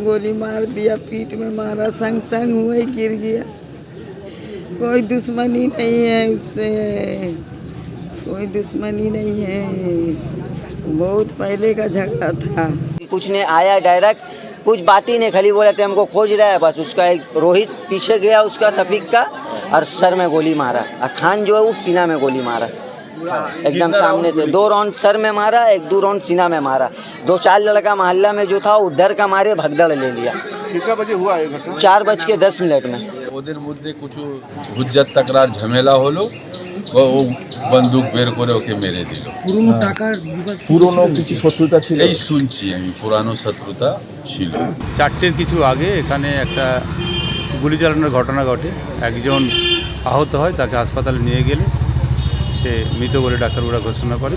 गोली मार दिया, पीठ में मारा, संग संग हुआ ही गिर गया। कोई दुश्मनी नहीं है उससे, कोई दुश्मनी नहीं है, बहुत पहले का झगड़ा था। कुछ ने आया डायरेक्ट, कुछ बात ही नहीं, खाली बोला थे हमको खोज रहा है बस। उसका एक रोहित पीछे गया उसका सफीक का, और सर में गोली मारा। और खान जो है वो सीना में गोली मारा, एकदम सामने से 2 राउंड सर में मारा, 1-2 राउंड सीना में मारा। 2-4 लड़का मोहल्ला में जो था उधर का मारे भगदड़ ले लिया। कितना बजे हुआ ये घटना? 4:10 में। ওদের মধ্যে কিছু হুজ্জাত তাকরার ঝামেলা হলো, ও বন্দুক বের করে ওকে মেরে দিল। পুরনো কিছু শত্রুতা ছিল? এই শুনছি আমি, পুরানো শত্রুতা ছিল। 4টের কিছু আগে এখানে একটা গুলি চালানোর ঘটনা ঘটে। একজন আহত হয়, তাকে হাসপাতালে নিয়ে গেলে সে মৃত বলে ডাক্তারবাবুরা ঘোষণা করে।